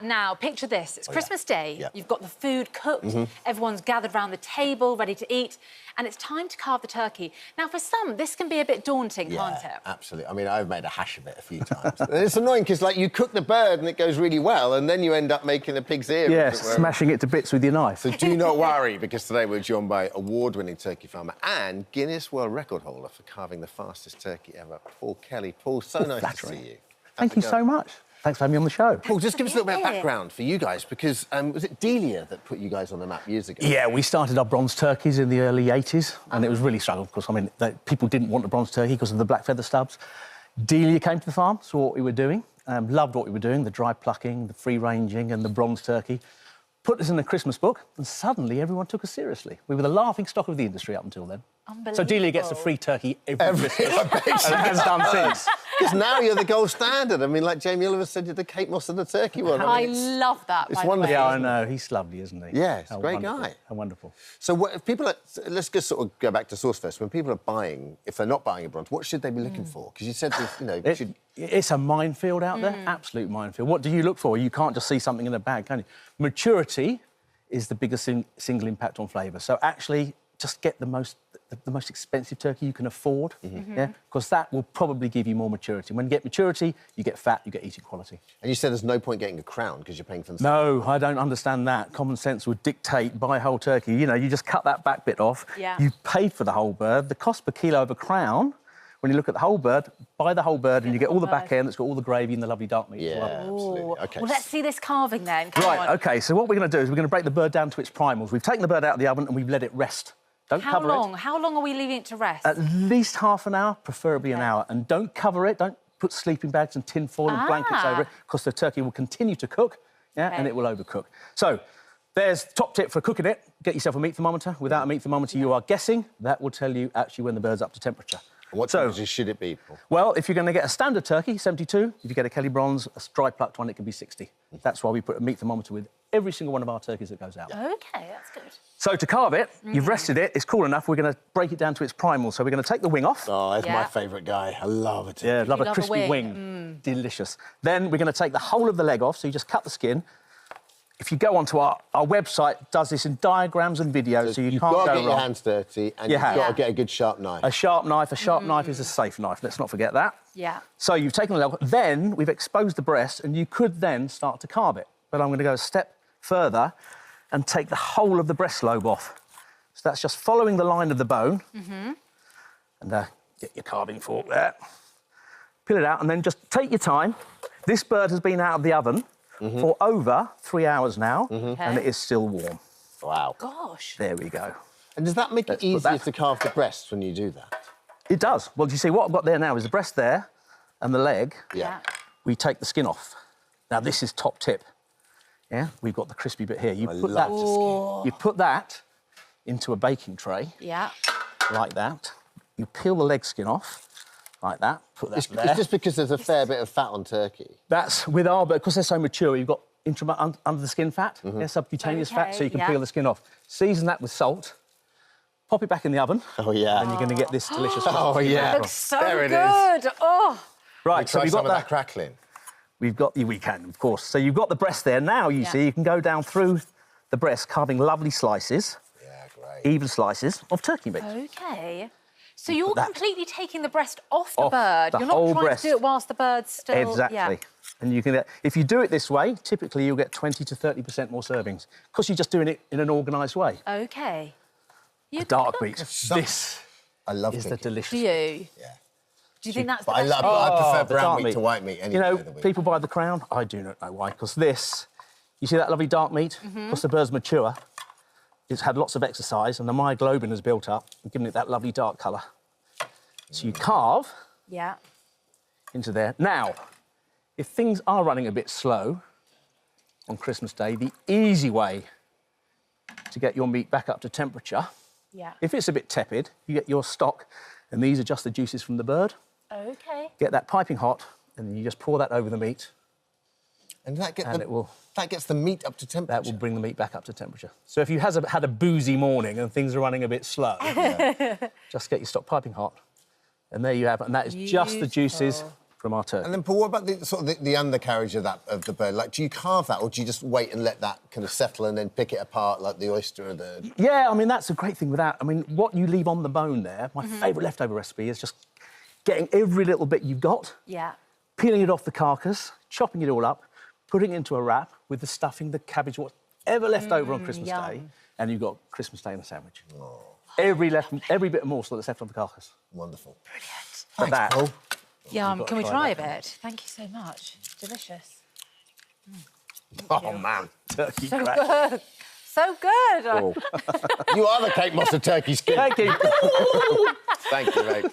Now, picture this. It's Christmas Day. Yeah. You've got the food cooked. Everyone's gathered around the table, ready to eat. And it's time to carve the turkey. Now, for some, this can be a bit daunting, can't it? Absolutely. I mean, I've made a hash of it a few times. And it's annoying because, like, you cook the bird and it goes really well, and then you end up making a pig's ear. Yes, smashing it to bits with your knife. So do not worry, because today we're joined by award-winning turkey farmer and Guinness World Record holder for carving the fastest turkey ever, Paul Kelly. Paul, so nice to see you. Thank you so much. Thanks for having me on the show. Paul, just give us a little bit of background for you guys, because was it Delia that put you guys on the map years ago? Yeah, we started our bronze turkeys in the early 80s, and it was really struggled, because, I mean, people didn't want the bronze turkey because of the black feather stubs. Delia came to the farm, saw what we were doing, loved what we were doing, the dry plucking, the free-ranging and the bronze turkey. Put us in the Christmas book, and suddenly everyone took us seriously. We were the laughing stock of the industry up until then. Unbelievable. So Delia gets a free turkey every Christmas, and has done since. Because now you're the gold standard. I mean, like Jamie Oliver said, you're the Kate Moss of the turkey one. I love that, it's wonderful. Yeah, I know. He's lovely, isn't he? Yeah, he's a great guy. How wonderful. So if people are... Let's just sort of go back to source first. When people are buying, if they're not buying a bronze, what should they be looking for? Because you said, you know... It's a minefield out there, absolute minefield. What do you look for? You can't just see something in a bag, can you? Maturity is the biggest single impact on flavour. So actually, just get the most expensive turkey you can afford, yeah, because that will probably give you more maturity. When you get maturity, you get fat, you get eating quality. And you said there's no point getting a crown because you're paying for them. No, I don't understand that. Common sense would dictate buy a whole turkey. You know, you just cut that back bit off. Yeah. You pay for the whole bird. The cost per kilo of a crown, when you look at the whole bird, buy the whole bird and you get all the back end that's got all the gravy and the lovely dark meat as well. Absolutely. OK. Well, let's see this carving then. Come Right, on. OK, so what we're going to do is we're going to break the bird down to its primals. We've taken the bird out of the oven and we've let it rest. Don't cover it. How long are we leaving it to rest? At least half an hour, preferably an hour. And don't cover it, don't put sleeping bags and tin foil and blankets over it, because the turkey will continue to cook, and it will overcook. So there's top tip for cooking it. Get yourself a meat thermometer. Without a meat thermometer, you are guessing. That will tell you actually when the bird's up to temperature. What temperature should it be, Paul? Well, if you're going to get a standard turkey, 72. If you get a Kelly Bronze, a dry plucked one, it can be 60. That's why we put a meat thermometer with every single one of our turkeys that goes out. OK, that's good. So to carve it, you've rested it, it's cool enough, we're going to break it down to its primal. So we're going to take the wing off. Oh, that's my favourite guy. I love it. Yeah, love a crispy wing. Delicious. Then we're going to take the whole of the leg off, so you just cut the skin. If you go onto our website, it does this in diagrams and videos, so you can't go wrong. You've got to get your hands dirty, and you've got to get a good sharp knife. A sharp knife is a safe knife, let's not forget that. Yeah. So you've taken the leg off, then we've exposed the breast, and you could then start to carve it. But I'm going to go a step further and take the whole of the breast lobe off. So that's just following the line of the bone. And get your carving fork there. Peel it out and then just take your time. This bird has been out of the oven for over 3 hours now, and it is still warm. Wow. Gosh. There we go. And does that make it easier to carve the breast when you do that? It does. Well, do you see what I've got there now is the breast there and the leg. Yeah. We take the skin off. Now, this is top tip. Yeah, we've got the crispy bit here. You put that into a baking tray. Yeah. Like that. You peel the leg skin off, like that. Put that there. It's just because there's a fair bit of fat on turkey. That's with our bird, because they're so mature, you've got under the skin fat, subcutaneous fat, so you can peel the skin off. Season that with salt. Pop it back in the oven. Oh, yeah. And you're going to get this delicious... Oh, yeah. It looks so there it good. Is. Oh. Right, so we've got that crackling. We've got the weekend, of course. So you've got the breast there. Now, you see, you can go down through the breast, carving lovely slices. Yeah, great. Even slices of turkey meat. OK. So you're completely taking the breast off the bird. You're not trying to do it whilst the bird's still... Exactly. Yeah. And you can, if you do it this way, typically you'll get 20 to 30% more servings, because you're just doing it in an organised way. OK. The dark meat. This is Do the delicious you? Yeah. Do you think that's the best? I prefer brown meat to white meat. You know, people buy the crown. I do not know why, because this, you see that lovely dark meat? Because the bird's mature, it's had lots of exercise, and the myoglobin has built up and given it that lovely dark colour. So you carve into there. Now, if things are running a bit slow on Christmas Day, the easy way to get your meat back up to temperature, if it's a bit tepid, you get your stock, and these are just the juices from the bird. OK. Get that piping hot, and then you just pour that over the meat. And that gets the meat up to temperature. That will bring the meat back up to temperature. So if you had a boozy morning and things are running a bit slow, just get your stock piping hot. And there you have it. And that is just the juices from our turkey. And then, Paul, what about the undercarriage of the bird? Like, do you carve that, or do you just wait and let that kind of settle and then pick it apart like the oyster or the... Yeah, I mean, that's a great thing with that. I mean, what you leave on the bone there, my favourite leftover recipe is just getting every little bit you've got, Yeah. peeling it off the carcass, chopping it all up, putting it into a wrap with the stuffing, the cabbage, whatever left over on Christmas yum. Day, and you've got Christmas Day in a sandwich. Oh. Every bit of morsel that's left on the carcass. Wonderful. Brilliant. But that, Paul. Yum. Can we try try a that. bit? Thank you so much. Delicious. Oh, man. turkey So crack. good. So good. Oh. You are the Kate Moss of turkey skin. Thank you. Thank you, mate.